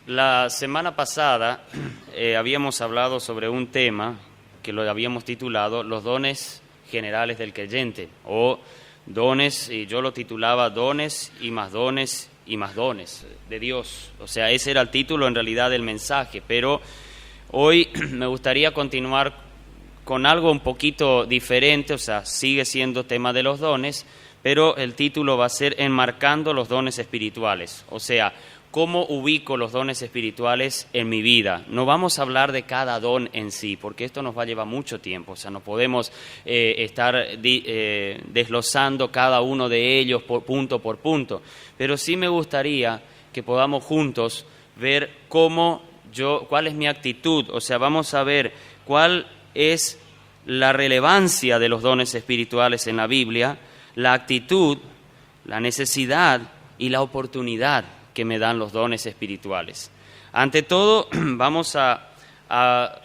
La semana pasada habíamos hablado sobre un tema que lo habíamos titulado Los dones generales del creyente, o dones, y yo lo titulaba Dones y más dones y más dones de Dios. O sea, ese era el título en realidad del mensaje, pero hoy me gustaría continuar con algo un poquito diferente, o sea, sigue siendo tema de los dones, pero el título va a ser Enmarcando los dones espirituales, o sea, ¿cómo ubico los dones espirituales en mi vida? No vamos a hablar de cada don en sí, porque esto nos va a llevar mucho tiempo. O sea, no podemos estar desglosando cada uno de ellos por punto. Pero sí me gustaría que podamos juntos ver cuál es mi actitud. O sea, vamos a ver cuál es la relevancia de los dones espirituales en la Biblia, la actitud, la necesidad y la oportunidad que me dan los dones espirituales. Ante todo, vamos a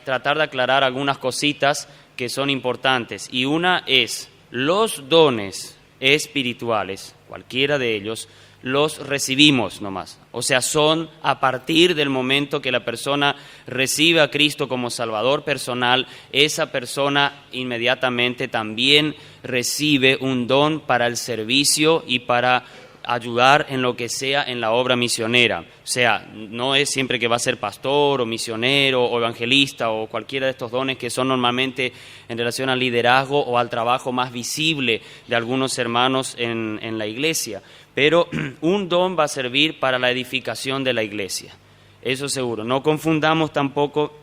tratar de aclarar algunas cositas que son importantes. Y una es, los dones espirituales, cualquiera de ellos, los recibimos nomás. O sea, son a partir del momento que la persona recibe a Cristo como Salvador personal, esa persona inmediatamente también recibe un don para el servicio y para ayudar en lo que sea en la obra misionera. O sea, no es siempre que va a ser pastor o misionero o evangelista o cualquiera de estos dones que son normalmente en relación al liderazgo o al trabajo más visible de algunos hermanos en la iglesia. Pero un don va a servir para la edificación de la iglesia. Eso seguro. No confundamos tampoco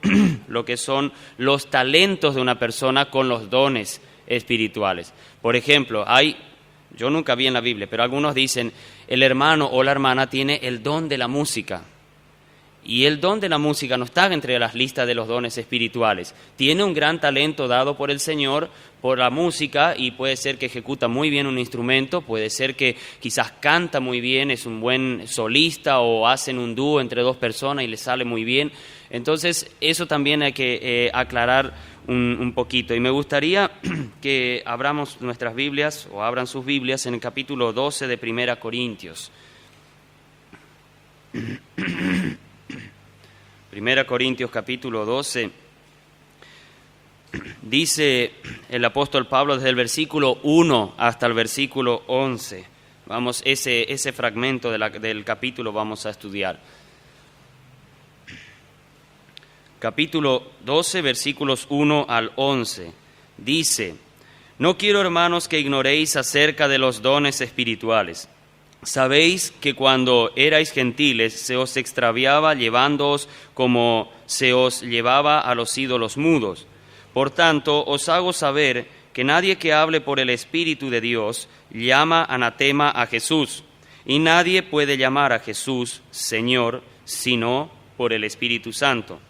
lo que son los talentos de una persona con los dones espirituales. Por ejemplo, yo nunca vi en la Biblia, pero algunos dicen, el hermano o la hermana tiene el don de la música. Y el don de la música no está entre las listas de los dones espirituales. Tiene un gran talento dado por el Señor por la música y puede ser que ejecuta muy bien un instrumento, puede ser que quizás canta muy bien, es un buen solista o hacen un dúo entre dos personas y le sale muy bien. Entonces, eso también hay que aclarar un poquito. Y me gustaría que abramos nuestras Biblias o abran sus Biblias en el capítulo 12 de 1 Corintios. 1 Corintios capítulo 12, dice el apóstol Pablo desde el versículo 1 hasta el versículo 11. Vamos, ese fragmento del capítulo vamos a estudiar. Capítulo 12, versículos 1 al 11, dice: No quiero, hermanos, que ignoréis acerca de los dones espirituales. Sabéis que cuando erais gentiles se os extraviaba llevándoos como se os llevaba a los ídolos mudos. Por tanto, os hago saber que nadie que hable por el Espíritu de Dios llama anatema a Jesús, y nadie puede llamar a Jesús Señor sino por el Espíritu Santo.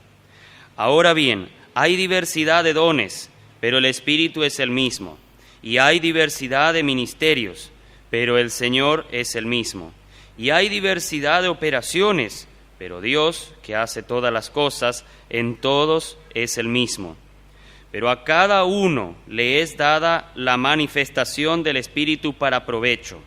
Ahora bien, hay diversidad de dones, pero el Espíritu es el mismo, y hay diversidad de ministerios, pero el Señor es el mismo. Y hay diversidad de operaciones, pero Dios, que hace todas las cosas, en todos es el mismo. Pero a cada uno le es dada la manifestación del Espíritu para provecho,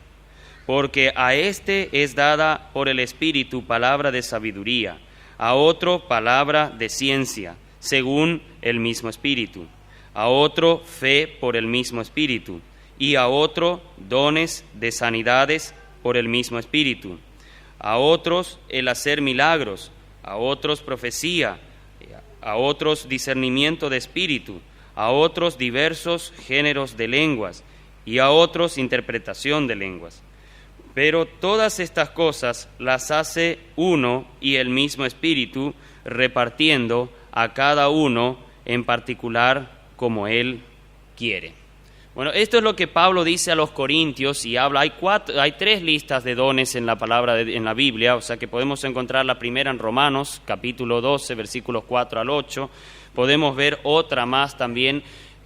porque a éste es dada por el Espíritu palabra de sabiduría, a otro palabra de ciencia, según el mismo Espíritu, a otro fe por el mismo Espíritu, y a otro dones de sanidades por el mismo Espíritu, a otros el hacer milagros, a otros profecía, a otros discernimiento de espíritu, a otros diversos géneros de lenguas, y a otros interpretación de lenguas. Pero todas estas cosas las hace uno y el mismo Espíritu, repartiendo a cada uno en particular como Él quiere. Bueno, esto es lo que Pablo dice a los corintios y habla. Hay 3 listas de dones en la palabra en la Biblia, o sea que podemos encontrar la primera en Romanos, capítulo 12, versículos 4 al 8. Podemos ver otra más también,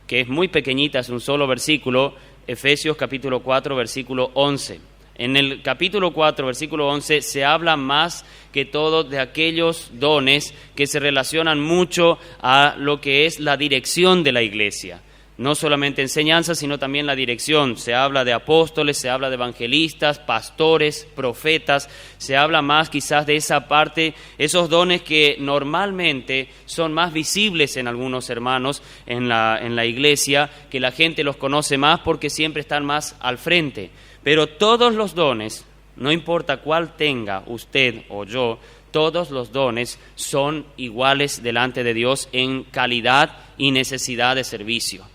que es muy pequeñita, es un solo versículo, Efesios capítulo 4, versículo 11. En el capítulo 4, versículo 11, se habla más que todo de aquellos dones que se relacionan mucho a lo que es la dirección de la iglesia. No solamente enseñanza, sino también la dirección. Se habla de apóstoles, se habla de evangelistas, pastores, profetas. Se habla más quizás de esa parte, esos dones que normalmente son más visibles en algunos hermanos en la iglesia, que la gente los conoce más porque siempre están más al frente. Pero todos los dones, no importa cuál tenga usted o yo, todos los dones son iguales delante de Dios en calidad y necesidad de servicio.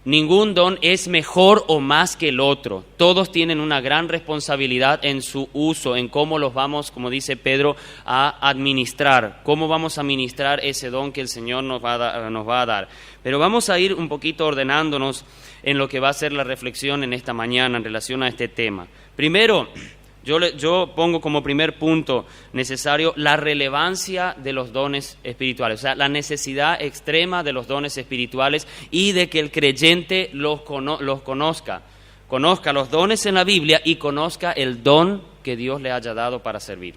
Ningún don es mejor o más que el otro. Todos tienen una gran responsabilidad en su uso, en cómo los vamos, como dice Pedro, a administrar. Cómo vamos a administrar ese don que el Señor nos va a dar. Pero vamos a ir un poquito ordenándonos en lo que va a ser la reflexión en esta mañana en relación a este tema. Primero, yo pongo como primer punto necesario la relevancia de los dones espirituales, o sea, la necesidad extrema de los dones espirituales y de que el creyente los conozca los dones en la Biblia y conozca el don que Dios le haya dado para servir.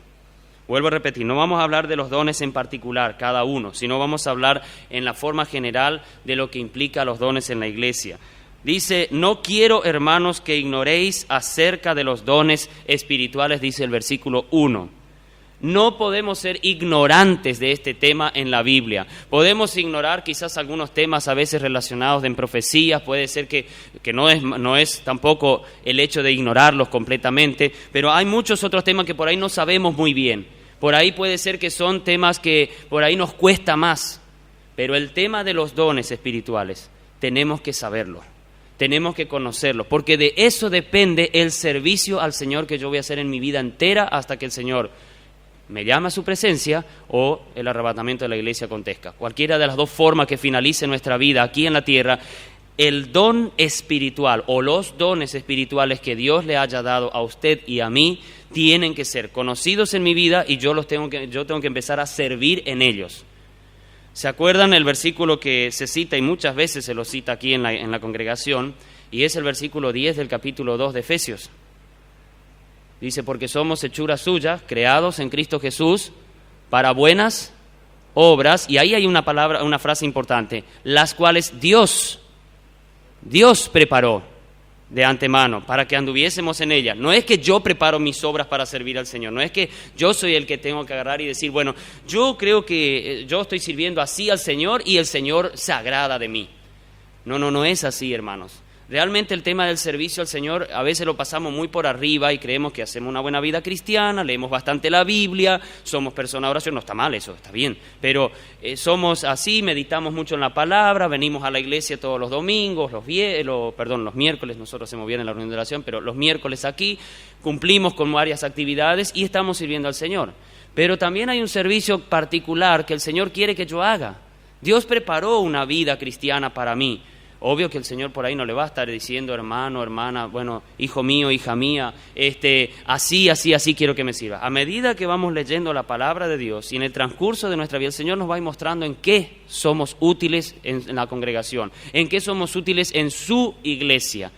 Vuelvo a repetir, no vamos a hablar de los dones en particular, cada uno, sino vamos a hablar en la forma general de lo que implica los dones en la iglesia. Dice, no quiero, hermanos, que ignoréis acerca de los dones espirituales, dice el versículo 1. No podemos ser ignorantes de este tema en la Biblia. Podemos ignorar quizás algunos temas a veces relacionados en profecías, puede ser que no es tampoco el hecho de ignorarlos completamente, pero hay muchos otros temas que por ahí no sabemos muy bien. Por ahí puede ser que son temas que por ahí nos cuesta más, pero el tema de los dones espirituales tenemos que saberlo. Tenemos que conocerlo, porque de eso depende el servicio al Señor que yo voy a hacer en mi vida entera hasta que el Señor me llame a su presencia o el arrebatamiento de la iglesia acontezca. Cualquiera de las dos formas que finalice nuestra vida aquí en la tierra, el don espiritual o los dones espirituales que Dios le haya dado a usted y a mí tienen que ser conocidos en mi vida y yo tengo que empezar a servir en ellos. ¿Se acuerdan el versículo que se cita y muchas veces se lo cita aquí en la congregación? Y es el versículo 10 del capítulo 2 de Efesios. Dice, porque somos hechura suya, creados en Cristo Jesús, para buenas obras. Y ahí hay una frase importante, las cuales Dios preparó de antemano para que anduviésemos en ella. No es que yo preparo mis obras para servir al Señor, no es que yo soy el que tengo que agarrar y decir, bueno, yo creo que yo estoy sirviendo así al Señor y el Señor se agrada de mí. No es así, hermanos. Realmente el tema del servicio al Señor a veces lo pasamos muy por arriba y creemos que hacemos una buena vida cristiana, leemos bastante la Biblia, somos personas de oración, no está mal eso, está bien, pero somos así, meditamos mucho en la palabra, venimos a la iglesia todos los domingos, los miércoles, nosotros hacemos bien en la reunión de oración, pero los miércoles aquí cumplimos con varias actividades y estamos sirviendo al Señor. Pero también hay un servicio particular que el Señor quiere que yo haga. Dios preparó una vida cristiana para mí. Obvio que el Señor por ahí no le va a estar diciendo, hermano, hermana, bueno, hijo mío, hija mía, así quiero que me sirva. A medida que vamos leyendo la palabra de Dios y en el transcurso de nuestra vida, el Señor nos va a ir mostrando en qué somos útiles en la congregación, en qué somos útiles en su iglesia,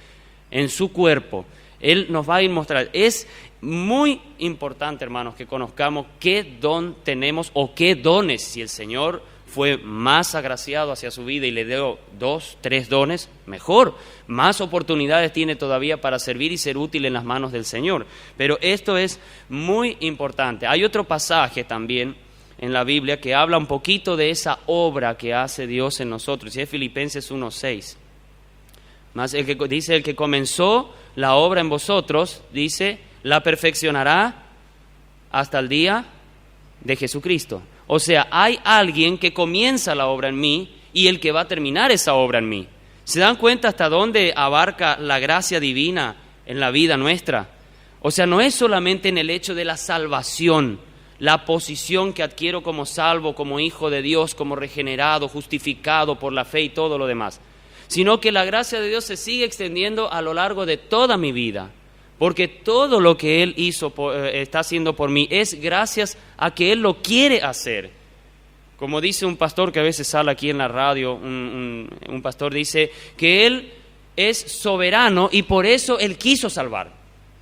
en su cuerpo. Él nos va a ir mostrando. Es muy importante, hermanos, que conozcamos qué don tenemos o qué dones, si el Señor fue más agraciado hacia su vida y le dio 2, 3 dones, mejor, más oportunidades tiene todavía para servir y ser útil en las manos del Señor. Pero esto es muy importante. Hay otro pasaje también en la Biblia que habla un poquito de esa obra que hace Dios en nosotros, y es Filipenses 1:6. Más el que comenzó la obra en vosotros, dice, la perfeccionará hasta el día de Jesucristo. O sea, hay alguien que comienza la obra en mí y el que va a terminar esa obra en mí. ¿Se dan cuenta hasta dónde abarca la gracia divina en la vida nuestra? O sea, no es solamente en el hecho de la salvación, la posición que adquiero como salvo, como hijo de Dios, como regenerado, justificado por la fe y todo lo demás, sino que la gracia de Dios se sigue extendiendo a lo largo de toda mi vida. Porque todo lo que Él está haciendo por mí es gracias a que Él lo quiere hacer. Como dice un pastor que a veces sale aquí en la radio, un pastor dice que Él es soberano y por eso Él quiso salvar.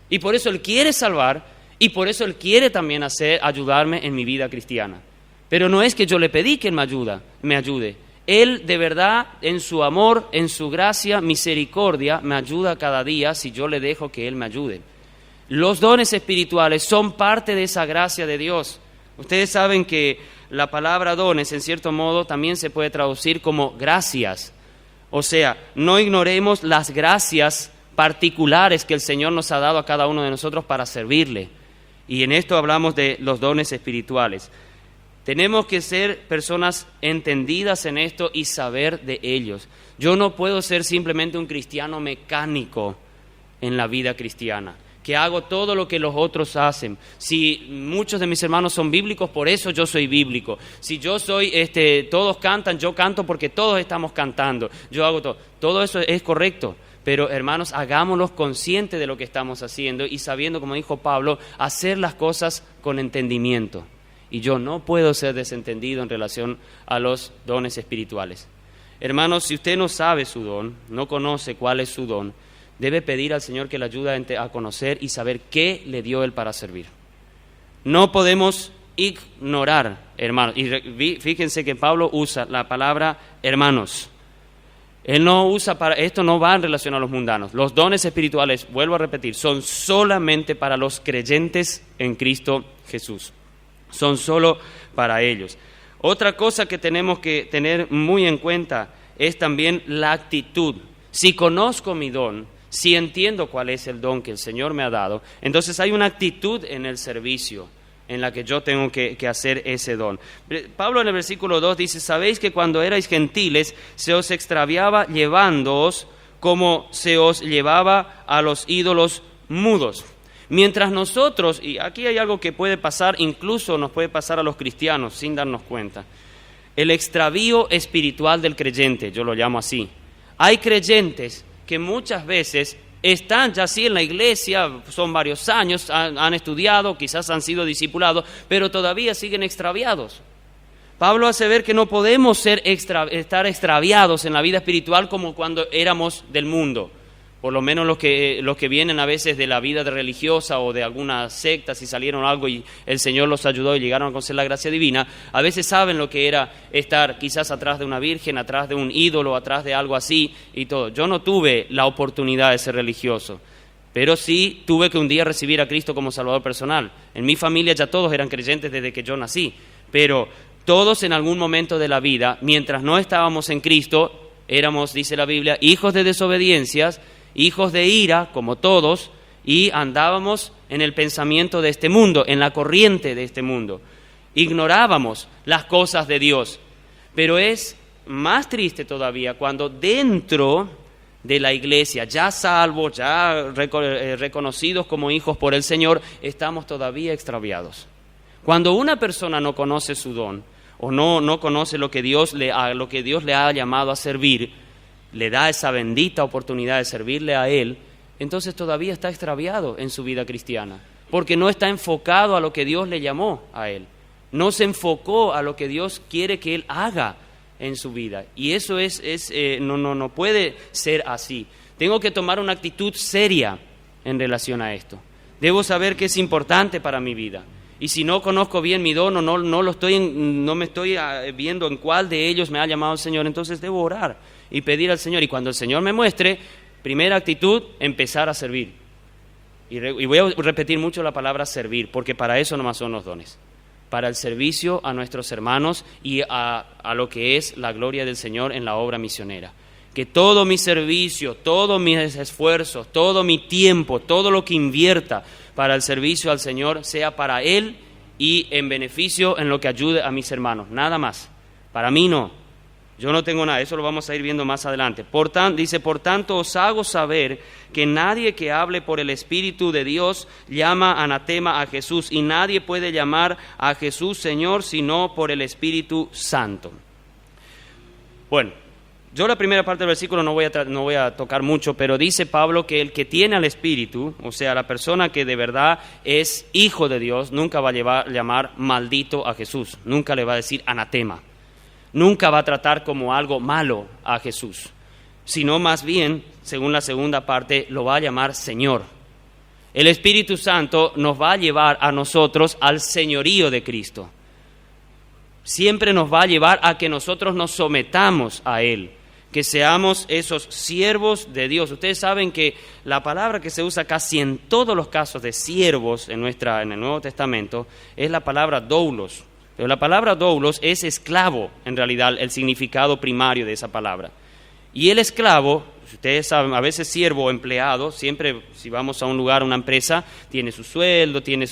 Y por eso Él quiere salvar y por eso Él quiere también ayudarme en mi vida cristiana. Pero no es que yo le pedí que Él me ayude. Él de verdad, en su amor, en su gracia, misericordia, me ayuda cada día si yo le dejo que Él me ayude. Los dones espirituales son parte de esa gracia de Dios. Ustedes saben que la palabra dones, en cierto modo, también se puede traducir como gracias. O sea, no ignoremos las gracias particulares que el Señor nos ha dado a cada uno de nosotros para servirle. Y en esto hablamos de los dones espirituales. Tenemos que ser personas entendidas en esto y saber de ellos. Yo no puedo ser simplemente un cristiano mecánico en la vida cristiana, que hago todo lo que los otros hacen. Si muchos de mis hermanos son bíblicos, por eso yo soy bíblico. Si yo soy, todos cantan, yo canto porque todos estamos cantando. Yo hago todo. Todo eso es correcto. Pero hermanos, hagámoslos conscientes de lo que estamos haciendo y sabiendo, como dijo Pablo, hacer las cosas con entendimiento. Y yo no puedo ser desentendido en relación a los dones espirituales. Hermanos, si usted no sabe su don, no conoce cuál es su don, debe pedir al Señor que le ayude a conocer y saber qué le dio Él para servir. No podemos ignorar, hermanos. Y fíjense que Pablo usa la palabra hermanos. Él no usa esto no va en relación a los mundanos. Los dones espirituales, vuelvo a repetir, son solamente para los creyentes en Cristo Jesús. Son solo para ellos. Otra cosa que tenemos que tener muy en cuenta es también la actitud. Si conozco mi don, si entiendo cuál es el don que el Señor me ha dado, entonces hay una actitud en el servicio en la que yo tengo que hacer ese don. Pablo en el versículo 2 dice, sabéis que cuando erais gentiles se os extraviaba llevándoos como se os llevaba a los ídolos mudos. Mientras nosotros, y aquí hay algo que puede pasar, incluso nos puede pasar a los cristianos sin darnos cuenta, el extravío espiritual del creyente, yo lo llamo así. Hay creyentes que muchas veces están ya así en la iglesia, son varios años, han estudiado, quizás han sido discipulados, pero todavía siguen extraviados. Pablo hace ver que no podemos estar extraviados en la vida espiritual como cuando éramos del mundo. Por lo menos los que vienen a veces de la vida religiosa o de alguna secta, si salieron algo y el Señor los ayudó y llegaron a conocer la gracia divina, a veces saben lo que era estar quizás atrás de una virgen, atrás de un ídolo, atrás de algo así y todo. Yo no tuve la oportunidad de ser religioso, pero sí tuve que un día recibir a Cristo como Salvador personal. En mi familia ya todos eran creyentes desde que yo nací, pero todos en algún momento de la vida, mientras no estábamos en Cristo, éramos, dice la Biblia, hijos de desobediencias, hijos de ira, como todos, y andábamos en el pensamiento de este mundo, en la corriente de este mundo. Ignorábamos las cosas de Dios. Pero es más triste todavía cuando dentro de la iglesia, ya salvos, ya reconocidos como hijos por el Señor, estamos todavía extraviados. Cuando una persona no conoce su don, o no conoce lo que Dios le ha llamado a servir, le da esa bendita oportunidad de servirle a Él, entonces todavía está extraviado en su vida cristiana, porque no está enfocado a lo que Dios le llamó a Él, no se enfocó a lo que Dios quiere que Él haga en su vida, y eso no puede ser así. Tengo que tomar una actitud seria en relación a esto. Debo saber que es importante para mi vida. Y si no conozco bien mi don o no me estoy viendo en cuál de ellos me ha llamado el Señor, entonces debo orar y pedir al Señor. Y cuando el Señor me muestre, primera actitud, empezar a servir. Y voy a repetir mucho la palabra servir, porque para eso nomás son los dones. Para el servicio a nuestros hermanos y a lo que es la gloria del Señor en la obra misionera. Que todo mi servicio, todos mis esfuerzos, todo mi tiempo, todo lo que invierta para el servicio al Señor sea para Él y en beneficio en lo que ayude a mis hermanos. Nada más. Para mí no. Yo no tengo nada. Eso lo vamos a ir viendo más adelante. Por tanto os hago saber que nadie que hable por el Espíritu de Dios llama anatema a Jesús, y nadie puede llamar a Jesús Señor sino por el Espíritu Santo. Bueno, yo la primera parte del versículo no voy a tocar mucho, pero dice Pablo que el que tiene al Espíritu, o sea, la persona que de verdad es hijo de Dios, nunca va a llamar maldito a Jesús, nunca le va a decir anatema, nunca va a tratar como algo malo a Jesús, sino más bien, según la segunda parte, lo va a llamar Señor. El Espíritu Santo nos va a llevar a nosotros al señorío de Cristo. Siempre nos va a llevar a que nosotros nos sometamos a Él, que seamos esos siervos de Dios. Ustedes saben que la palabra que se usa casi en todos los casos de siervos en el Nuevo Testamento es la palabra doulos. Pero la palabra doulos es esclavo, en realidad, el significado primario de esa palabra. Y el esclavo, ustedes saben, a veces siervo o empleado, siempre si vamos a un lugar, a una empresa, tiene su sueldo, tiene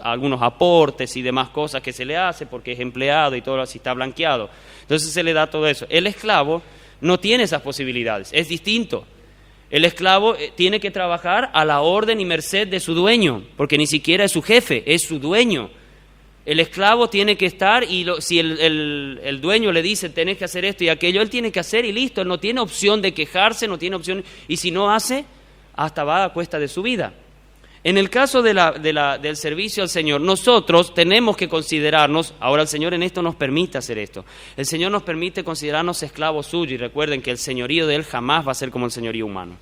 algunos aportes y demás cosas que se le hace porque es empleado y todo así está blanqueado. Entonces se le da todo eso. El esclavo no tiene esas posibilidades, es distinto. El esclavo tiene que trabajar a la orden y merced de su dueño, porque ni siquiera es su jefe, es su dueño. El esclavo tiene que estar y si el dueño le dice tenés que hacer esto y aquello, él tiene que hacer y listo. Él no tiene opción de quejarse, no tiene opción, y si no hace, hasta va a cuesta de su vida. En el caso del servicio al Señor, nosotros tenemos que considerarnos, ahora el Señor en esto nos permite hacer esto, el Señor nos permite considerarnos esclavos suyos, y recuerden que el señorío de Él jamás va a ser como el señorío humano.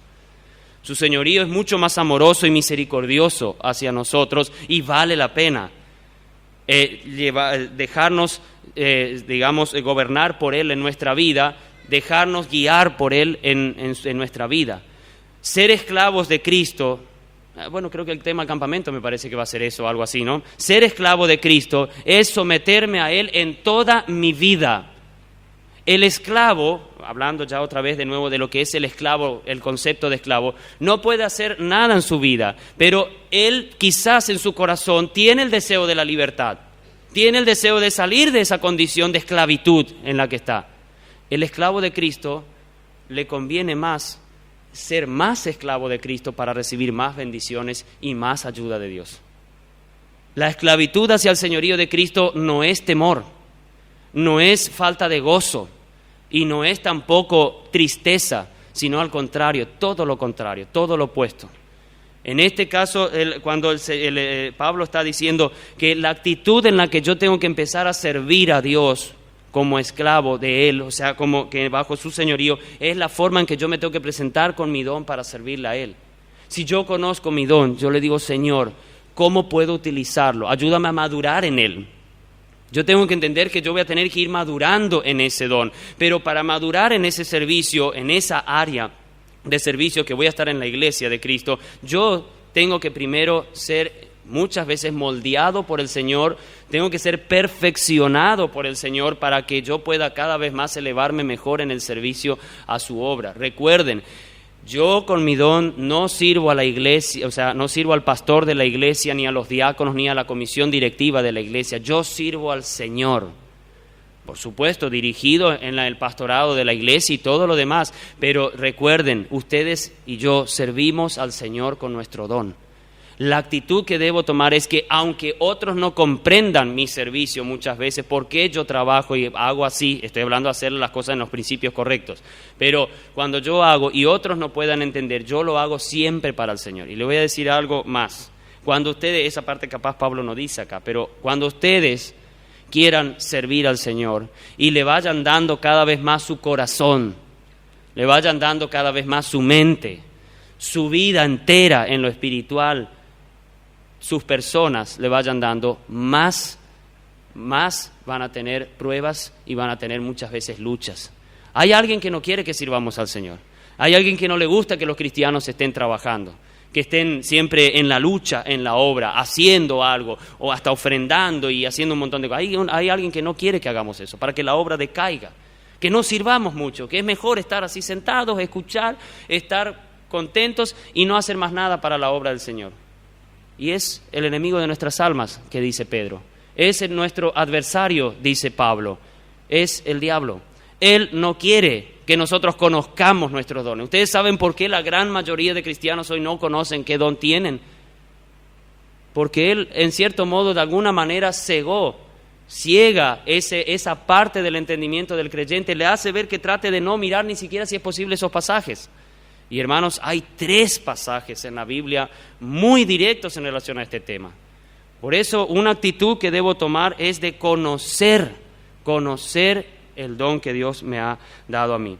Su señorío es mucho más amoroso y misericordioso hacia nosotros y vale la pena dejarnos, gobernar por Él en nuestra vida, dejarnos guiar por Él en nuestra vida. Ser esclavos de Cristo, bueno, creo que el tema del campamento me parece que va a ser eso, algo así, ¿no? Ser esclavo de Cristo es someterme a Él en toda mi vida. El esclavo, hablando ya otra vez de nuevo de lo que es el esclavo, el concepto de esclavo, no puede hacer nada en su vida, pero él quizás en su corazón tiene el deseo de la libertad, tiene el deseo de salir de esa condición de esclavitud en la que está. El esclavo de Cristo le conviene más ser más esclavo de Cristo para recibir más bendiciones y más ayuda de Dios. La esclavitud hacia el señorío de Cristo no es temor, no es falta de gozo, y no es tampoco tristeza, sino al contrario, todo lo contrario, todo lo opuesto. En este caso, cuando Pablo está diciendo que la actitud en la que yo tengo que empezar a servir a Dios como esclavo de Él, o sea, como que bajo su señorío, es la forma en que yo me tengo que presentar con mi don para servirle a Él. Si yo conozco mi don, yo le digo, Señor, ¿cómo puedo utilizarlo? Ayúdame a madurar en Él. Yo tengo que entender que yo voy a tener que ir madurando en ese don, pero para madurar en ese servicio, en esa área de servicio que voy a estar en la iglesia de Cristo, yo tengo que primero ser muchas veces moldeado por el Señor, tengo que ser perfeccionado por el Señor para que yo pueda cada vez más elevarme mejor en el servicio a su obra. Recuerden, yo con mi don no sirvo a la iglesia, o sea, no sirvo al pastor de la iglesia, ni a los diáconos, ni a la comisión directiva de la iglesia. Yo sirvo al Señor. Por supuesto, dirigido en el pastorado de la iglesia y todo lo demás. Pero recuerden, ustedes y yo servimos al Señor con nuestro don. La actitud que debo tomar es que aunque otros no comprendan mi servicio muchas veces, por qué yo trabajo y hago así, estoy hablando de hacer las cosas en los principios correctos, pero cuando yo hago y otros no puedan entender, yo lo hago siempre para el Señor. Y le voy a decir algo más. Cuando ustedes, esa parte capaz Pablo no dice acá, pero cuando ustedes quieran servir al Señor y le vayan dando cada vez más su corazón, le vayan dando cada vez más su mente, su vida entera en lo espiritual, sus personas le vayan dando más van a tener pruebas y van a tener muchas veces luchas. Hay alguien que no quiere que sirvamos al Señor. Hay alguien que no le gusta que los cristianos estén trabajando, que estén siempre en la lucha, en la obra, haciendo algo o hasta ofrendando y haciendo un montón de cosas. Hay alguien que no quiere que hagamos eso, para que la obra decaiga, que no sirvamos mucho, que es mejor estar así sentados, escuchar, estar contentos y no hacer más nada para la obra del Señor. Y es el enemigo de nuestras almas, que dice Pedro. Es nuestro adversario, dice Pablo. Es el diablo. Él no quiere que nosotros conozcamos nuestros dones. Ustedes saben por qué la gran mayoría de cristianos hoy no conocen qué don tienen. Porque él, en cierto modo, de alguna manera ciega esa parte del entendimiento del creyente, le hace ver que trate de no mirar ni siquiera si es posible esos pasajes. Y hermanos, hay 3 pasajes en la Biblia muy directos en relación a este tema. Por eso, una actitud que debo tomar es de conocer el don que Dios me ha dado a mí.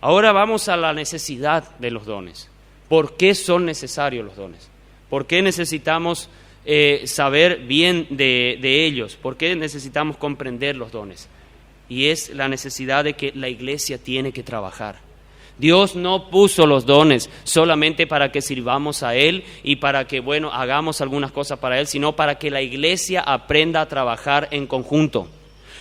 Ahora vamos a la necesidad de los dones. ¿Por qué son necesarios los dones? ¿Por qué necesitamos saber bien de ellos? ¿Por qué necesitamos comprender los dones? Y es la necesidad de que la iglesia tiene que trabajar. Dios no puso los dones solamente para que sirvamos a Él y para que, hagamos algunas cosas para Él, sino para que la iglesia aprenda a trabajar en conjunto.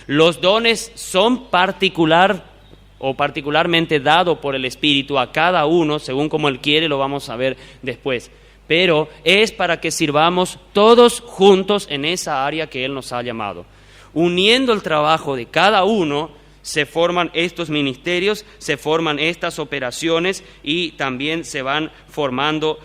Los dones son particularmente dados por el Espíritu a cada uno, según como Él quiere, lo vamos a ver después. Pero es para que sirvamos todos juntos en esa área que Él nos ha llamado. Uniendo el trabajo de cada uno, se forman estos ministerios, se forman estas operaciones y también se van formando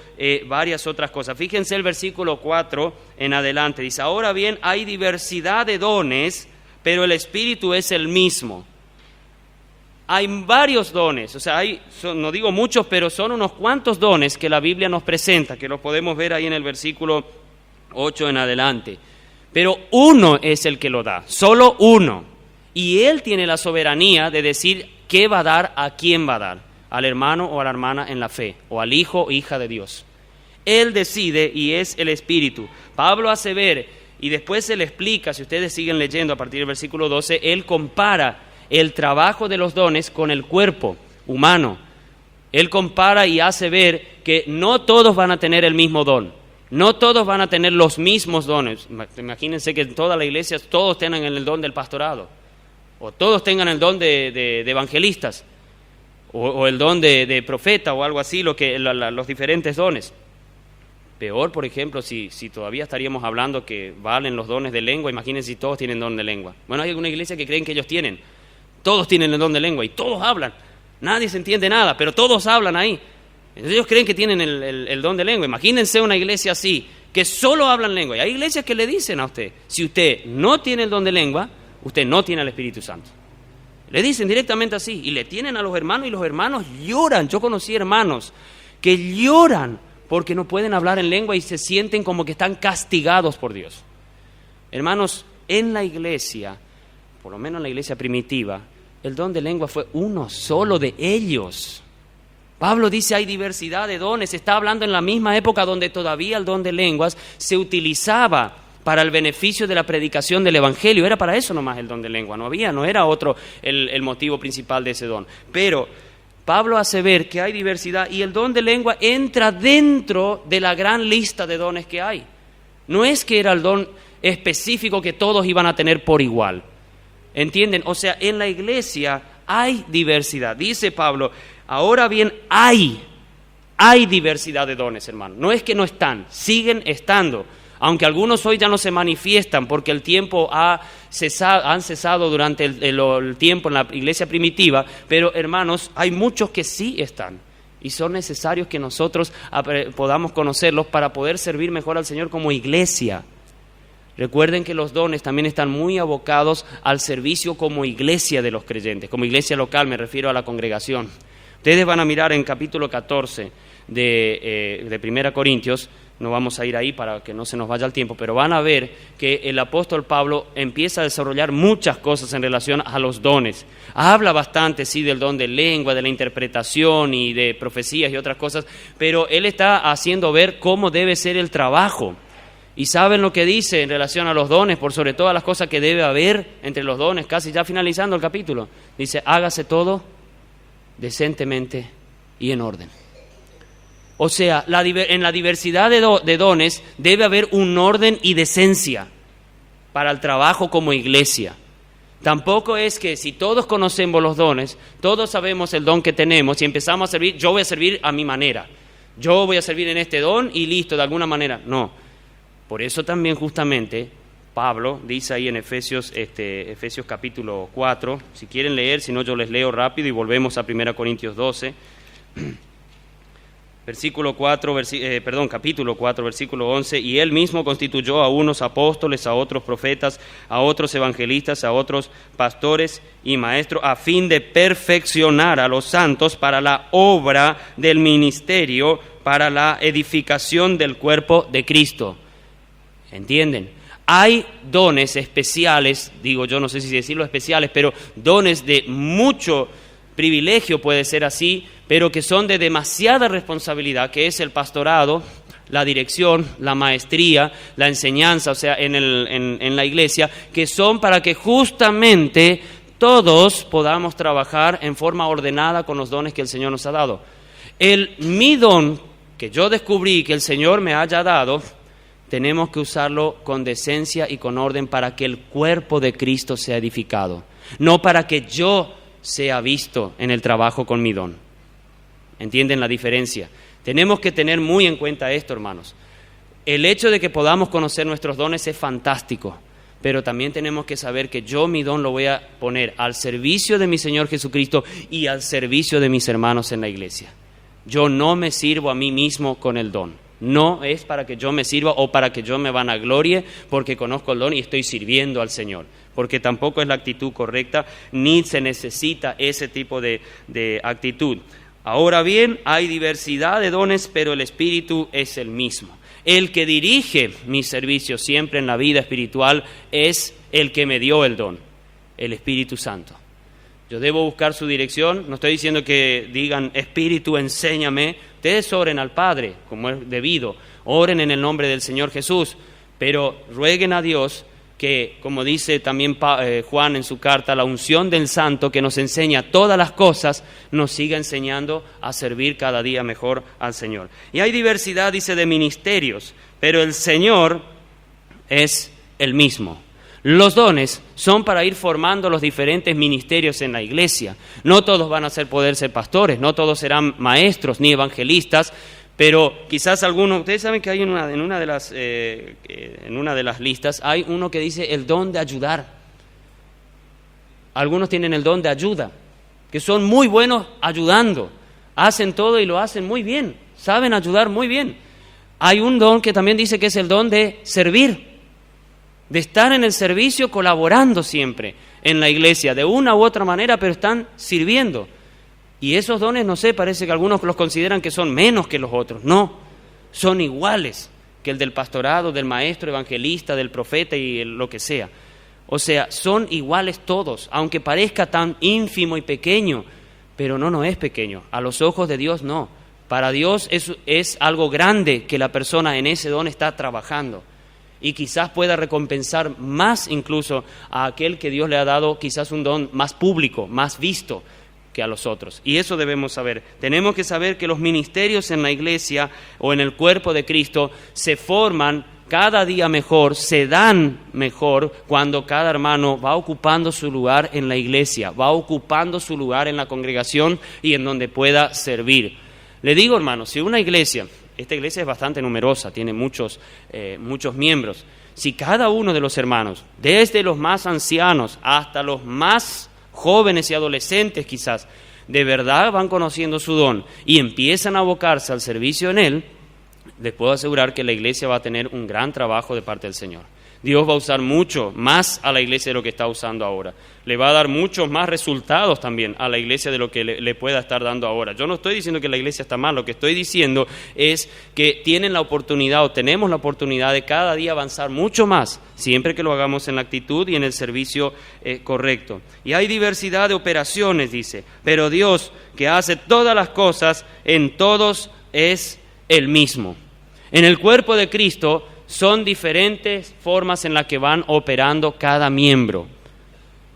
varias otras cosas. Fíjense el versículo 4 en adelante. Dice, ahora bien, hay diversidad de dones, pero el Espíritu es el mismo. Hay varios dones, o sea, no digo muchos, pero son unos cuantos dones que la Biblia nos presenta, que los podemos ver ahí en el versículo 8 en adelante. Pero uno es el que lo da, solo uno. Y Él tiene la soberanía de decir qué va a dar, a quién va a dar, al hermano o a la hermana en la fe, o al hijo o hija de Dios. Él decide y es el Espíritu. Pablo hace ver, y después se le explica, si ustedes siguen leyendo a partir del versículo 12, él compara el trabajo de los dones con el cuerpo humano. Él compara y hace ver que no todos van a tener el mismo don. No todos van a tener los mismos dones. Imagínense que en toda la iglesia todos tengan el don del pastorado, o todos tengan el don de evangelistas, o el don de profeta, o algo así, los diferentes dones. Peor, por ejemplo, si todavía estaríamos hablando que valen los dones de lengua. Imagínense si todos tienen don de lengua. Bueno, hay alguna iglesia que creen que ellos tienen. Todos tienen el don de lengua y todos hablan. Nadie se entiende nada, pero todos hablan ahí. Entonces ellos creen que tienen el don de lengua. Imagínense una iglesia así, que solo hablan lengua. Y hay iglesias que le dicen a usted, si usted no tiene el don de lengua, usted no tiene al Espíritu Santo. Le dicen directamente así, y le tienen a los hermanos, y los hermanos lloran. Yo conocí hermanos que lloran porque no pueden hablar en lengua y se sienten como que están castigados por Dios. Hermanos, en la iglesia, por lo menos en la iglesia primitiva, el don de lengua fue uno solo de ellos. Pablo dice hay diversidad de dones. Está hablando en la misma época donde todavía el don de lenguas se utilizaba para el beneficio de la predicación del Evangelio. Era para eso nomás el don de lengua. No era otro el motivo principal de ese don. Pero Pablo hace ver que hay diversidad y el don de lengua entra dentro de la gran lista de dones que hay. No es que era el don específico que todos iban a tener por igual. ¿Entienden? O sea, en la iglesia hay diversidad. Dice Pablo, ahora bien hay diversidad de dones, hermano. No es que no están, siguen estando. Aunque algunos hoy ya no se manifiestan porque el tiempo han cesado durante el tiempo en la iglesia primitiva, pero hermanos, hay muchos que sí están y son necesarios que nosotros podamos conocerlos para poder servir mejor al Señor como iglesia. Recuerden que los dones también están muy abocados al servicio como iglesia de los creyentes, como iglesia local, me refiero a la congregación. Ustedes van a mirar en capítulo 14 de 1 Corintios, no vamos a ir ahí para que no se nos vaya el tiempo, pero van a ver que el apóstol Pablo empieza a desarrollar muchas cosas en relación a los dones. Habla bastante, sí, del don de lengua, de la interpretación y de profecías y otras cosas, pero él está haciendo ver cómo debe ser el trabajo. Y saben lo que dice en relación a los dones, por sobre todas las cosas que debe haber entre los dones, casi ya finalizando el capítulo. Dice, hágase todo decentemente y en orden. O sea, en la diversidad de dones debe haber un orden y decencia para el trabajo como iglesia. Tampoco es que si todos conocemos los dones, todos sabemos el don que tenemos y empezamos a servir, yo voy a servir a mi manera. Yo voy a servir en este don y listo, de alguna manera. No. Por eso también justamente Pablo dice ahí en Efesios capítulo 4, si quieren leer, si no yo les leo rápido y volvemos a 1 Corintios 12, capítulo 4, versículo 11, y él mismo constituyó a unos apóstoles, a otros profetas, a otros evangelistas, a otros pastores y maestros, a fin de perfeccionar a los santos para la obra del ministerio, para la edificación del cuerpo de Cristo. ¿Entienden? Hay dones especiales, digo yo, no sé si decirlo especiales, pero dones de mucho privilegio, puede ser así, pero que son de demasiada responsabilidad, que es el pastorado, la dirección, la maestría, la enseñanza, o sea, en la iglesia, que son para que justamente todos podamos trabajar en forma ordenada con los dones que el Señor nos ha dado. Mi don que yo descubrí que el Señor me haya dado, tenemos que usarlo con decencia y con orden para que el cuerpo de Cristo sea edificado, no para que yo sea visto en el trabajo con mi don. ¿Entienden la diferencia? Tenemos que tener muy en cuenta esto, hermanos. El hecho de que podamos conocer nuestros dones es fantástico, pero también tenemos que saber que yo mi don lo voy a poner al servicio de mi Señor Jesucristo y al servicio de mis hermanos en la iglesia. Yo no me sirvo a mí mismo con el don. No es para que yo me sirva o para que yo me vanaglorie porque conozco el don y estoy sirviendo al Señor, porque tampoco es la actitud correcta, ni se necesita ese tipo de actitud. Ahora bien, hay diversidad de dones, pero el Espíritu es el mismo. El que dirige mi servicio siempre en la vida espiritual es el que me dio el don, el Espíritu Santo. Yo debo buscar su dirección. No estoy diciendo que digan, Espíritu, enséñame. Ustedes oren al Padre, como es debido. Oren en el nombre del Señor Jesús, pero rueguen a Dios que, como dice también Juan en su carta, la unción del Santo que nos enseña todas las cosas, nos siga enseñando a servir cada día mejor al Señor. Y hay diversidad, dice, de ministerios, pero el Señor es el mismo. Los dones son para ir formando los diferentes ministerios en la iglesia. No todos van a poder ser pastores, no todos serán maestros ni evangelistas, pero quizás algunos. Ustedes saben que hay en una de las listas hay uno que dice el don de ayudar. Algunos tienen el don de ayuda, que son muy buenos ayudando, hacen todo y lo hacen muy bien, saben ayudar muy bien. Hay un don que también dice que es el don de servir, de estar en el servicio colaborando siempre en la iglesia, de una u otra manera, pero están sirviendo. Y esos dones, no sé, parece que algunos los consideran que son menos que los otros. No, son iguales que el del pastorado, del maestro, evangelista, del profeta y lo que sea. O sea, son iguales todos, aunque parezca tan ínfimo y pequeño, pero no es pequeño. A los ojos de Dios no. Para Dios es algo grande que la persona en ese don está trabajando. Y quizás pueda recompensar más incluso a aquel que Dios le ha dado quizás un don más público, más visto que a los otros. Y eso debemos saber. Tenemos que saber que los ministerios en la iglesia o en el cuerpo de Cristo se forman cada día mejor, se dan mejor cuando cada hermano va ocupando su lugar en la iglesia, va ocupando su lugar en la congregación y en donde pueda servir. Le digo, hermanos, si una iglesia... Esta iglesia es bastante numerosa, tiene muchos miembros. Si cada uno de los hermanos, desde los más ancianos hasta los más jóvenes y adolescentes quizás, de verdad van conociendo su don y empiezan a abocarse al servicio en él, les puedo asegurar que la iglesia va a tener un gran trabajo de parte del Señor. Dios va a usar mucho más a la iglesia de lo que está usando ahora. Le va a dar muchos más resultados también a la iglesia de lo que le pueda estar dando ahora. Yo no estoy diciendo que la iglesia está mal, lo que estoy diciendo es que tienen la oportunidad o tenemos la oportunidad de cada día avanzar mucho más, siempre que lo hagamos en la actitud y en el servicio correcto. Y hay diversidad de operaciones, dice, pero Dios que hace todas las cosas en todos es el mismo. En el cuerpo de Cristo son diferentes formas en las que van operando cada miembro.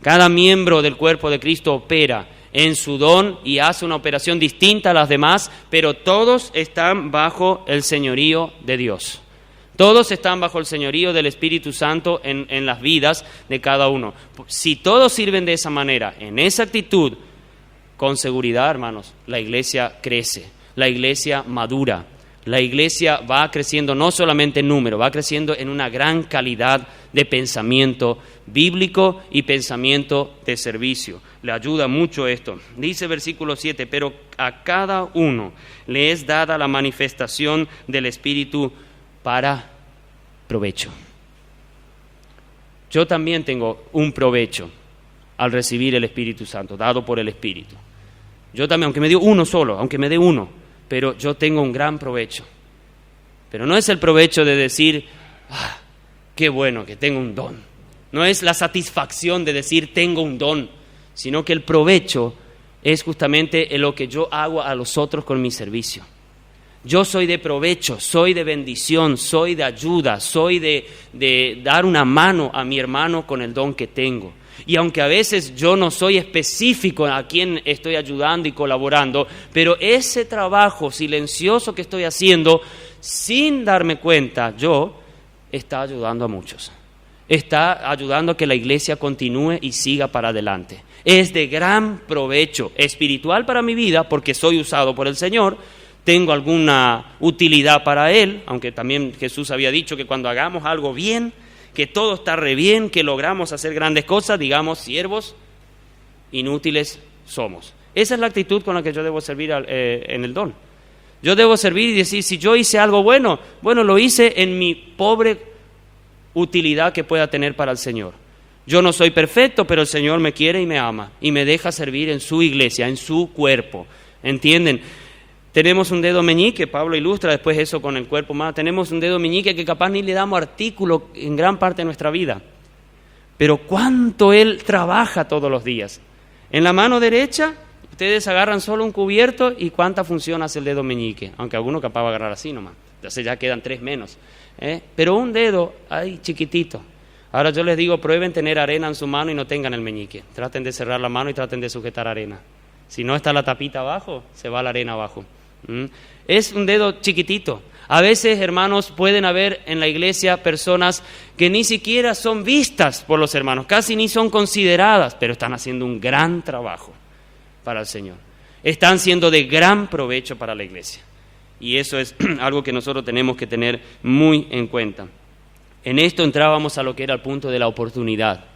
Cada miembro del cuerpo de Cristo opera en su don y hace una operación distinta a las demás, pero todos están bajo el señorío de Dios. Todos están bajo el señorío del Espíritu Santo en las vidas de cada uno. Si todos sirven de esa manera, en esa actitud, con seguridad, hermanos, la iglesia crece, la iglesia madura. La iglesia va creciendo no solamente en número, va creciendo en una gran calidad de pensamiento bíblico y pensamiento de servicio. Le ayuda mucho esto. Dice versículo 7, pero a cada uno le es dada la manifestación del Espíritu para provecho. Yo también tengo un provecho al recibir el Espíritu Santo, dado por el Espíritu. Yo también, aunque me dio uno solo, aunque me dé uno, pero yo tengo un gran provecho. Pero no es el provecho de decir, qué bueno que tengo un don. No es la satisfacción de decir, tengo un don, sino que el provecho es justamente lo que yo hago a los otros con mi servicio. Yo soy de provecho, soy de bendición, soy de ayuda, soy de dar una mano a mi hermano con el don que tengo. Y aunque a veces yo no soy específico a quién estoy ayudando y colaborando, pero ese trabajo silencioso que estoy haciendo, sin darme cuenta, está ayudando a muchos. Está ayudando a que la iglesia continúe y siga para adelante. Es de gran provecho espiritual para mi vida porque soy usado por el Señor. Tengo alguna utilidad para Él, aunque también Jesús había dicho que cuando hagamos algo bien, que todo está re bien, que logramos hacer grandes cosas, digamos, siervos inútiles somos. Esa es la actitud con la que yo debo servir en el don. Yo debo servir y decir, si yo hice algo bueno, lo hice en mi pobre utilidad que pueda tener para el Señor. Yo no soy perfecto, pero el Señor me quiere y me ama y me deja servir en su iglesia, en su cuerpo. ¿Entienden? Tenemos un dedo meñique, Pablo ilustra después eso con el cuerpo humano. Tenemos un dedo meñique que capaz ni le damos artículo en gran parte de nuestra vida. Pero cuánto él trabaja todos los días. En la mano derecha, ustedes agarran solo un cubierto y cuánta función hace el dedo meñique. Aunque alguno capaz va a agarrar así nomás. Entonces ya quedan 3 menos. Pero un dedo, ahí chiquitito. Ahora yo les digo, prueben tener arena en su mano y no tengan el meñique. Traten de cerrar la mano y traten de sujetar arena. Si no está la tapita abajo, se va la arena abajo. Es un dedo chiquitito. A veces, hermanos, pueden haber en la iglesia personas que ni siquiera son vistas por los hermanos, casi ni son consideradas, pero están haciendo un gran trabajo para el Señor. Están siendo de gran provecho para la iglesia. Y eso es algo que nosotros tenemos que tener muy en cuenta. En esto entrábamos a lo que era el punto de la oportunidad,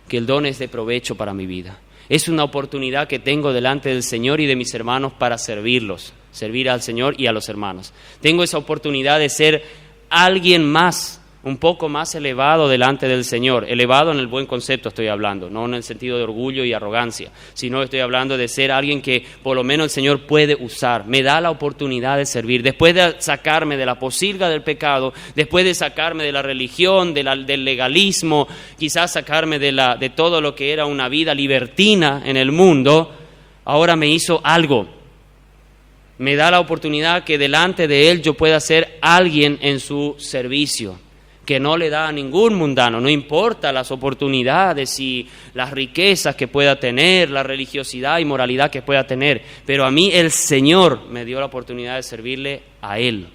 que el don es de provecho para mi vida. Es una oportunidad que tengo delante del Señor y de mis hermanos para servirlos, servir al Señor y a los hermanos. Tengo esa oportunidad de ser alguien más, un poco más elevado delante del Señor. Elevado en el buen concepto estoy hablando, no en el sentido de orgullo y arrogancia, sino estoy hablando de ser alguien que por lo menos el Señor puede usar. Me da la oportunidad de servir. Después de sacarme de la posilga del pecado, después de sacarme de la religión, del legalismo, quizás sacarme de todo lo que era una vida libertina en el mundo, ahora me hizo algo. Me da la oportunidad que delante de Él yo pueda ser alguien en su servicio, que no le da a ningún mundano, no importa las oportunidades y las riquezas que pueda tener, la religiosidad y moralidad que pueda tener, pero a mí el Señor me dio la oportunidad de servirle a Él.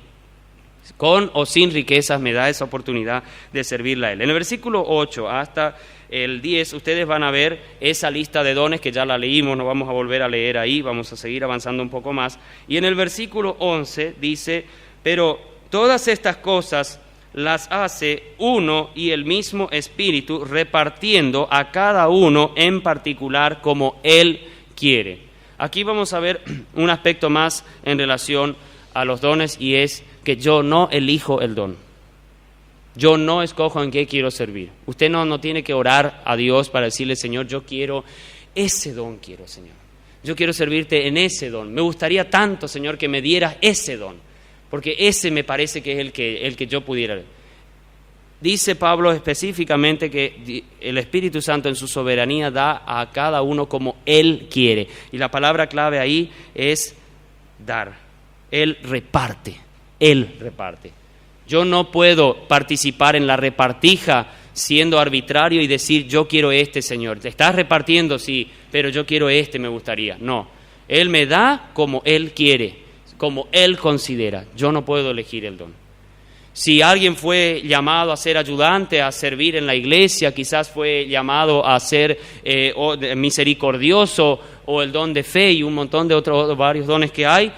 Con o sin riquezas me da esa oportunidad de servirle a Él. En el versículo 8 hasta el 10 ustedes van a ver esa lista de dones que ya la leímos, no vamos a volver a leer ahí, vamos a seguir avanzando un poco más. Y en el versículo 11 dice, pero todas estas cosas las hace uno y el mismo Espíritu, repartiendo a cada uno en particular como Él quiere. Aquí vamos a ver un aspecto más en relación a los dones y es que yo no elijo el don. Yo no escojo en qué quiero servir. Usted no tiene que orar a Dios para decirle, Señor, yo quiero ese don, Señor. Yo quiero servirte en ese don. Me gustaría tanto, Señor, que me dieras ese don, porque ese me parece que es el que yo pudiera. Dice Pablo específicamente que el Espíritu Santo en su soberanía da a cada uno como Él quiere. Y la palabra clave ahí es dar. Él reparte. Él reparte. Yo no puedo participar en la repartija siendo arbitrario y decir, yo quiero este, Señor. Te estás repartiendo, sí, pero yo quiero este, me gustaría. No, Él me da como Él quiere, como Él considera. Yo no puedo elegir el don. Si alguien fue llamado a ser ayudante, a servir en la iglesia, quizás fue llamado a ser misericordioso o el don de fe y un montón de otros varios dones que hay,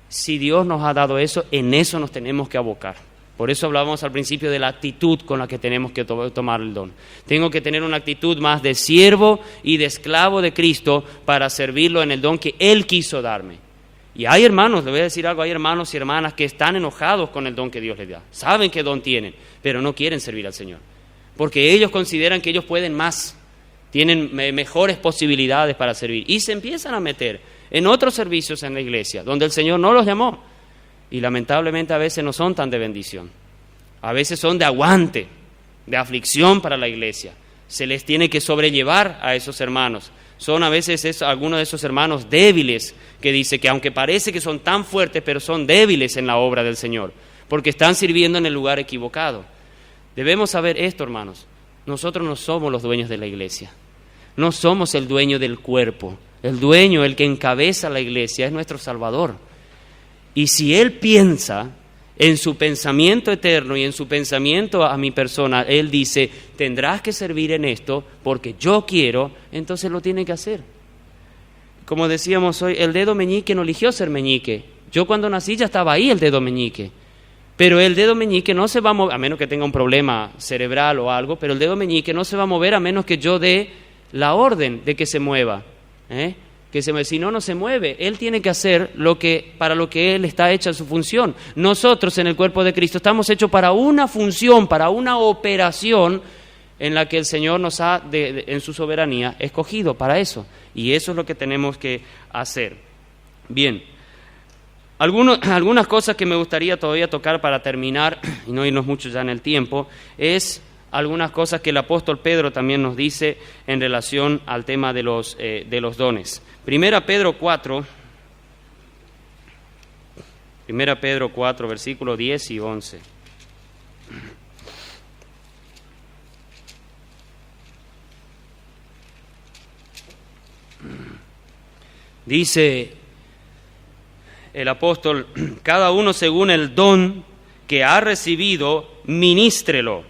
si Dios nos ha dado eso, en eso nos tenemos que abocar. Por eso hablábamos al principio de la actitud con la que tenemos que tomar el don. Tengo que tener una actitud más de siervo y de esclavo de Cristo para servirlo en el don que Él quiso darme. Y hay hermanos, le voy a decir algo, hay hermanos y hermanas que están enojados con el don que Dios les da. Saben qué don tienen, pero no quieren servir al Señor. Porque ellos consideran que ellos pueden más, tienen mejores posibilidades para servir. Y se empiezan a meter en otros servicios en la iglesia, donde el Señor no los llamó. Y lamentablemente a veces no son tan de bendición. A veces son de aguante, de aflicción para la iglesia. Se les tiene que sobrellevar a esos hermanos. Son a veces algunos de esos hermanos débiles que dice que aunque parece que son tan fuertes, pero son débiles en la obra del Señor, porque están sirviendo en el lugar equivocado. Debemos saber esto, hermanos. Nosotros no somos los dueños de la iglesia. No somos el dueño del cuerpo. El dueño, el que encabeza la iglesia, es nuestro Salvador. Y si Él piensa en su pensamiento eterno y en su pensamiento a mi persona, Él dice, tendrás que servir en esto porque yo quiero, entonces lo tiene que hacer. Como decíamos hoy, el dedo meñique no eligió ser meñique. Yo cuando nací ya estaba ahí el dedo meñique. Pero el dedo meñique no se va a mover, a menos que tenga un problema cerebral o algo, pero el dedo meñique no se va a mover a menos que yo dé la orden de que se mueva. Si no, no se mueve. Él tiene que hacer para lo que Él está hecha su función. Nosotros en el cuerpo de Cristo estamos hechos para una función, para una operación en la que el Señor nos ha, en su soberanía, escogido para eso. Y eso es lo que tenemos que hacer. Bien, algunas cosas que me gustaría todavía tocar para terminar, y no irnos mucho ya en el tiempo, es algunas cosas que el apóstol Pedro también nos dice en relación al tema de los dones. Primera Pedro 4, versículos 10 y 11. Dice el apóstol, cada uno según el don que ha recibido, ministrelo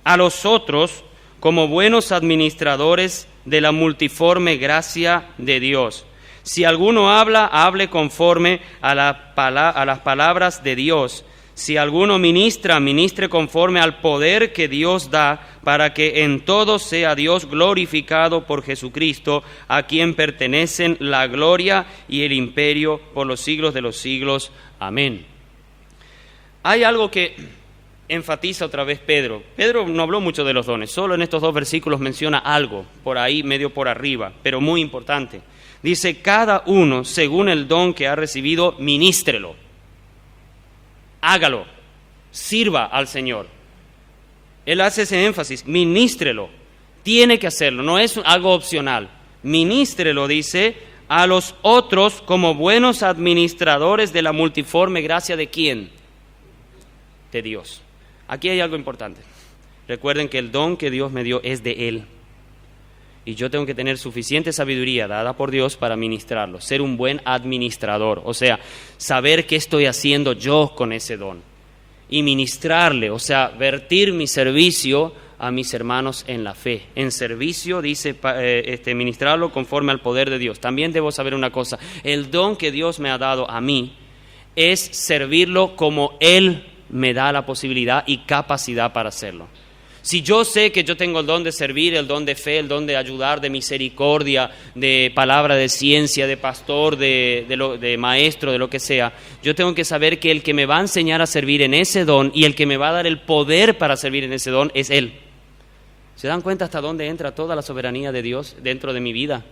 a los otros como buenos administradores de la multiforme gracia de Dios. Si alguno habla, hable conforme a las palabras de Dios. Si alguno ministra, ministre conforme al poder que Dios da, para que en todo sea Dios glorificado por Jesucristo, a quien pertenecen la gloria y el imperio por los siglos de los siglos. Amén. Hay algo que enfatiza otra vez Pedro. Pedro no habló mucho de los dones, solo en estos 2 versículos menciona algo, por ahí, medio por arriba, pero muy importante. Dice, cada uno, según el don que ha recibido, ministrelo. Hágalo, sirva al Señor. Él hace ese énfasis, ministrelo, tiene que hacerlo, no es algo opcional. Ministrelo, dice, a los otros como buenos administradores de la multiforme gracia de ¿quién? De Dios. Aquí hay algo importante. Recuerden que el don que Dios me dio es de Él. Y yo tengo que tener suficiente sabiduría dada por Dios para ministrarlo, ser un buen administrador, o sea, saber qué estoy haciendo yo con ese don y ministrarle, o sea, vertir mi servicio a mis hermanos en la fe. En servicio, dice, ministrarlo conforme al poder de Dios. También debo saber una cosa, el don que Dios me ha dado a mí es servirlo como Él me da la posibilidad y capacidad para hacerlo. Si yo sé que yo tengo el don de servir, el don de fe, el don de ayudar, de misericordia, de palabra de ciencia, de pastor, de maestro, de lo que sea, yo tengo que saber que el que me va a enseñar a servir en ese don y el que me va a dar el poder para servir en ese don es Él. ¿Se dan cuenta hasta dónde entra toda la soberanía de Dios dentro de mi vida?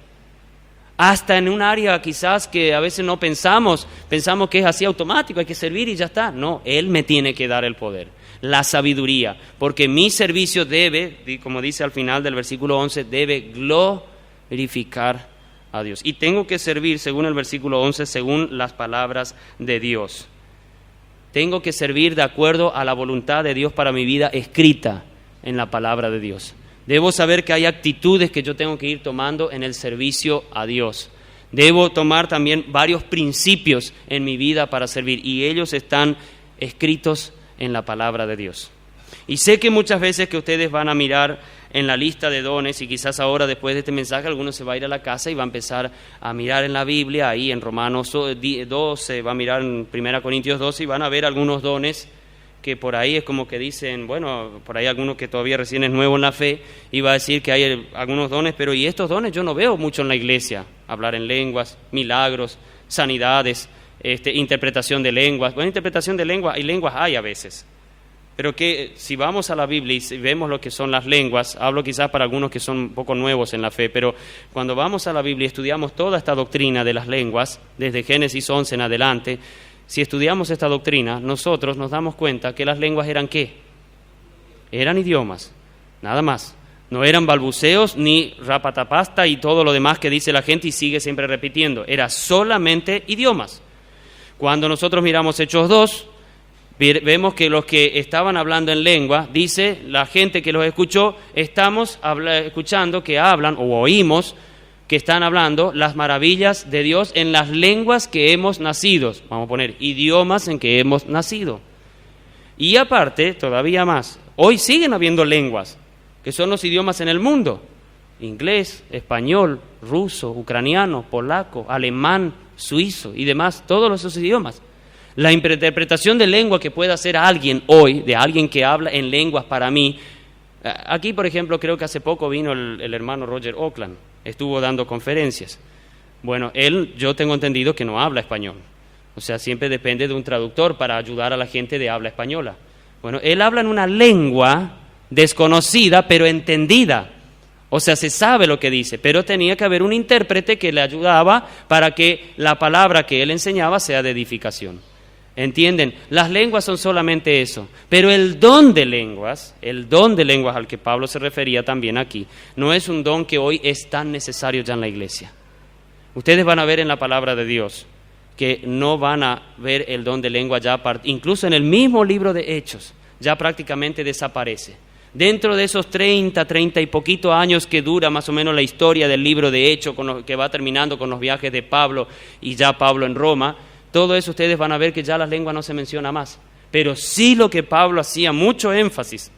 Hasta en un área quizás que a veces no pensamos que es así automático, hay que servir y ya está. No, Él me tiene que dar el poder, la sabiduría, porque mi servicio debe, como dice al final del versículo 11, debe glorificar a Dios. Y tengo que servir, según el versículo 11, según las palabras de Dios. Tengo que servir de acuerdo a la voluntad de Dios para mi vida escrita en la palabra de Dios. Debo saber que hay actitudes que yo tengo que ir tomando en el servicio a Dios. Debo tomar también varios principios en mi vida para servir y ellos están escritos en la palabra de Dios. Y sé que muchas veces que ustedes van a mirar en la lista de dones y quizás ahora después de este mensaje alguno se va a ir a la casa y va a empezar a mirar en la Biblia, ahí en Romanos 12, va a mirar en 1 Corintios 12 y van a ver algunos dones que por ahí es como que dicen, bueno, por ahí alguno que todavía recién es nuevo en la fe y va a decir que hay algunos dones, pero y estos dones yo no veo mucho en la iglesia, hablar en lenguas, milagros, sanidades, interpretación de lenguas. Bueno, interpretación de lenguas, y lenguas hay a veces, pero que si vamos a la Biblia y si vemos lo que son las lenguas, hablo quizás para algunos que son un poco nuevos en la fe, pero cuando vamos a la Biblia y estudiamos toda esta doctrina de las lenguas, desde Génesis 11 en adelante, si estudiamos esta doctrina, nosotros nos damos cuenta que las lenguas eran ¿qué? Eran idiomas, nada más. No eran balbuceos ni rapatapasta y todo lo demás que dice la gente y sigue siempre repitiendo. Era solamente idiomas. Cuando nosotros miramos Hechos 2, vemos que los que estaban hablando en lengua, dice la gente que los escuchó, estamos escuchando que hablan o oímos que están hablando las maravillas de Dios en las lenguas que hemos nacido. Vamos a poner idiomas en que hemos nacido. Y aparte, todavía más, hoy siguen habiendo lenguas, que son los idiomas en el mundo. Inglés, español, ruso, ucraniano, polaco, alemán, suizo y demás, todos esos idiomas. La interpretación de lengua que pueda hacer alguien hoy, de alguien que habla en lenguas para mí. Aquí, por ejemplo, creo que hace poco vino el hermano Roger Oakland, estuvo dando conferencias. Bueno, él, yo tengo entendido que no habla español. O sea, siempre depende de un traductor para ayudar a la gente de habla española. Bueno, él habla en una lengua desconocida, pero entendida. O sea, se sabe lo que dice, pero tenía que haber un intérprete que le ayudaba para que la palabra que él enseñaba sea de edificación. ¿Entienden? Las lenguas son solamente eso, pero el don de lenguas al que Pablo se refería también aquí, no es un don que hoy es tan necesario ya en la iglesia. Ustedes van a ver en la palabra de Dios que no van a ver el don de lengua ya, incluso en el mismo libro de Hechos, ya prácticamente desaparece. Dentro de esos 30 y poquito años que dura más o menos la historia del libro de Hechos, que va terminando con los viajes de Pablo y ya Pablo en Roma, todo eso ustedes van a ver que ya las lenguas no se menciona más. Pero sí lo que Pablo hacía mucho énfasis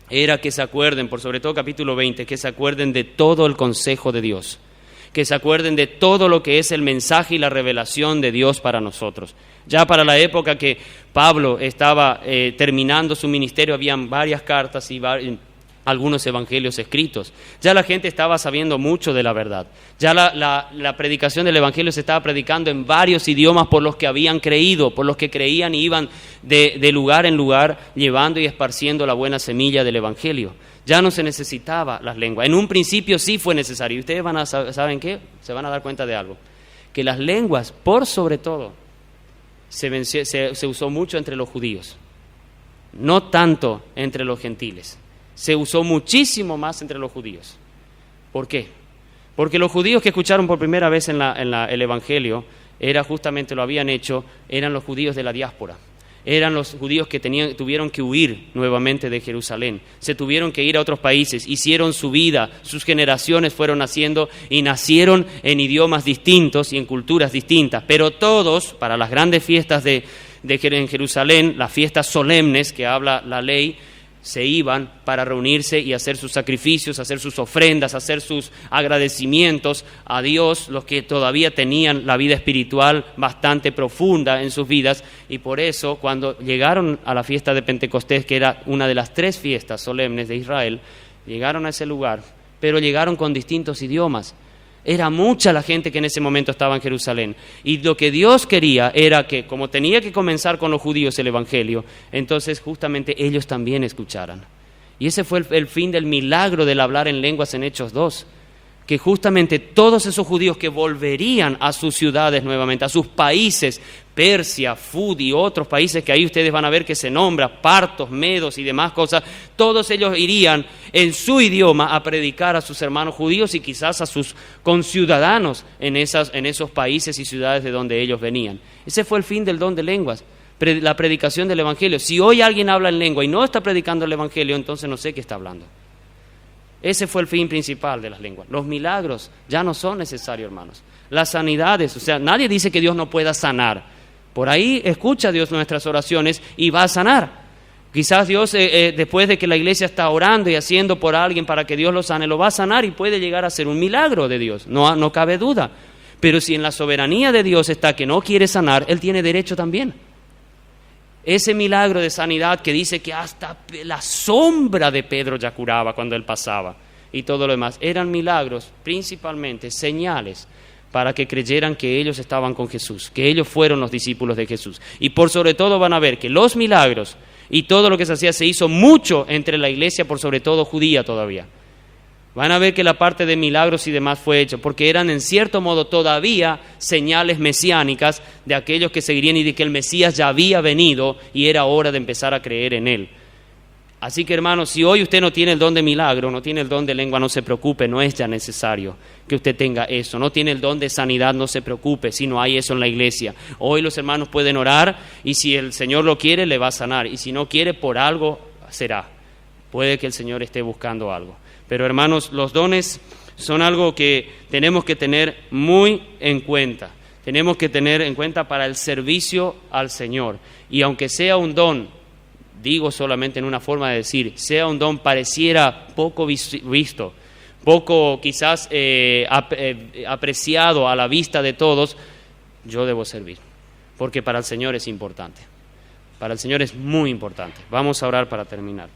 era que se acuerden, por sobre todo capítulo 20, que se acuerden de todo el consejo de Dios, que se acuerden de todo lo que es el mensaje y la revelación de Dios para nosotros. Ya para la época que Pablo estaba terminando su ministerio, habían varias cartas y algunos evangelios escritos. Ya la gente estaba sabiendo mucho de la verdad. Ya la predicación del evangelio se estaba predicando en varios idiomas por los que habían creído, por los que creían y iban de lugar en lugar llevando y esparciendo la buena semilla del evangelio. Ya no se necesitaba las lenguas. En un principio sí fue necesario. Y ustedes ¿saben qué? Se van a dar cuenta de algo. Que las lenguas, por sobre todo, se usó mucho entre los judíos. No tanto entre los gentiles. Se usó muchísimo más entre los judíos. ¿Por qué? Porque los judíos que escucharon por primera vez el Evangelio, eran los judíos de la diáspora. Eran los judíos que tuvieron que huir nuevamente de Jerusalén. Se tuvieron que ir a otros países, hicieron su vida, sus generaciones fueron naciendo y nacieron en idiomas distintos y en culturas distintas. Pero todos, para las grandes fiestas en Jerusalén, las fiestas solemnes que habla la ley, se iban para reunirse y hacer sus sacrificios, hacer sus ofrendas, hacer sus agradecimientos a Dios, los que todavía tenían la vida espiritual bastante profunda en sus vidas. Y por eso, cuando llegaron a la fiesta de Pentecostés, que era una de las 3 fiestas solemnes de Israel, llegaron a ese lugar, pero llegaron con distintos idiomas. Era mucha la gente que en ese momento estaba en Jerusalén. Y lo que Dios quería era que, como tenía que comenzar con los judíos el Evangelio, entonces justamente ellos también escucharan. Y ese fue el fin del milagro del hablar en lenguas en Hechos 2. Que justamente todos esos judíos que volverían a sus ciudades nuevamente, a sus países, Persia, Fud y otros países que ahí ustedes van a ver que se nombra, partos, medos y demás cosas, todos ellos irían en su idioma a predicar a sus hermanos judíos y quizás a sus conciudadanos en esos países y ciudades de donde ellos venían. Ese fue el fin del don de lenguas, la predicación del Evangelio. Si hoy alguien habla en lengua y no está predicando el Evangelio, entonces no sé qué está hablando. Ese fue el fin principal de las lenguas. Los milagros ya no son necesarios, hermanos. Las sanidades, o sea, nadie dice que Dios no pueda sanar. Por ahí escucha Dios nuestras oraciones y va a sanar. Quizás Dios, después de que la iglesia está orando y haciendo por alguien para que Dios lo sane, lo va a sanar y puede llegar a ser un milagro de Dios. No cabe duda. Pero si en la soberanía de Dios está que no quiere sanar, Él tiene derecho también. Ese milagro de sanidad que dice que hasta la sombra de Pedro ya curaba cuando él pasaba y todo lo demás, eran milagros principalmente señales para que creyeran que ellos estaban con Jesús, que ellos fueron los discípulos de Jesús. Y por sobre todo van a ver que los milagros y todo lo que se hacía se hizo mucho entre la iglesia, por sobre todo judía todavía. Van a ver que la parte de milagros y demás fue hecho, porque eran en cierto modo todavía señales mesiánicas de aquellos que seguirían y de que el Mesías ya había venido y era hora de empezar a creer en Él. Así que, hermanos, si hoy usted no tiene el don de milagro, no tiene el don de lengua, no se preocupe, no es ya necesario que usted tenga eso. No tiene el don de sanidad, no se preocupe si no hay eso en la iglesia. Hoy los hermanos pueden orar y si el Señor lo quiere, le va a sanar. Y si no quiere, por algo será. Puede que el Señor esté buscando algo. Pero, hermanos, los dones son algo que tenemos que tener muy en cuenta. Tenemos que tener en cuenta para el servicio al Señor. Y aunque sea un don, digo solamente en una forma de decir, sea un don pareciera poco visto, poco quizás apreciado a la vista de todos, yo debo servir, porque para el Señor es importante, para el Señor es muy importante. Vamos a orar para terminar.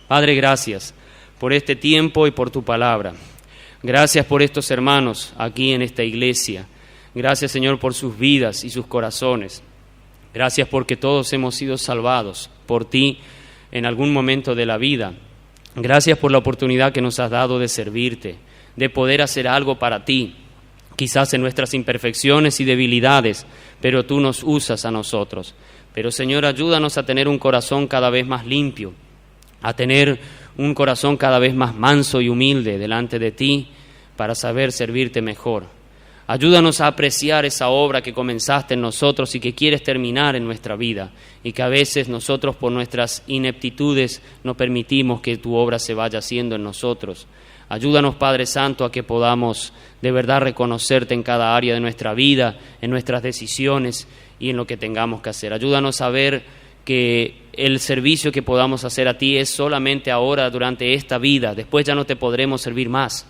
Padre, gracias por este tiempo y por tu palabra. Gracias por estos hermanos aquí en esta iglesia. Gracias, Señor, por sus vidas y sus corazones. Gracias porque todos hemos sido salvados por ti en algún momento de la vida. Gracias por la oportunidad que nos has dado de servirte, de poder hacer algo para ti, quizás en nuestras imperfecciones y debilidades, pero tú nos usas a nosotros. Pero, Señor, ayúdanos a tener un corazón cada vez más limpio, a tener un corazón cada vez más manso y humilde delante de ti para saber servirte mejor. Ayúdanos a apreciar esa obra que comenzaste en nosotros y que quieres terminar en nuestra vida y que a veces nosotros por nuestras ineptitudes no permitimos que tu obra se vaya haciendo en nosotros. Ayúdanos, Padre Santo, a que podamos de verdad reconocerte en cada área de nuestra vida, en nuestras decisiones y en lo que tengamos que hacer. Ayúdanos a ver que el servicio que podamos hacer a ti es solamente ahora durante esta vida, después ya no te podremos servir más.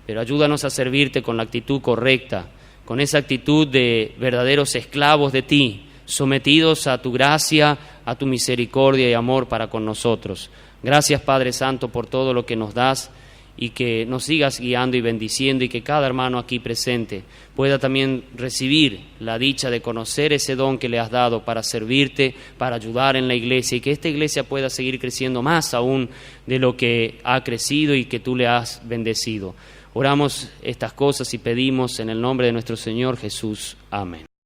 Pero ayúdanos a servirte con la actitud correcta, con esa actitud de verdaderos esclavos de ti, sometidos a tu gracia, a tu misericordia y amor para con nosotros. Gracias, Padre Santo, por todo lo que nos das y que nos sigas guiando y bendiciendo y que cada hermano aquí presente pueda también recibir la dicha de conocer ese don que le has dado para servirte, para ayudar en la iglesia y que esta iglesia pueda seguir creciendo más aún de lo que ha crecido y que tú le has bendecido. Oramos estas cosas y pedimos en el nombre de nuestro Señor Jesús. Amén.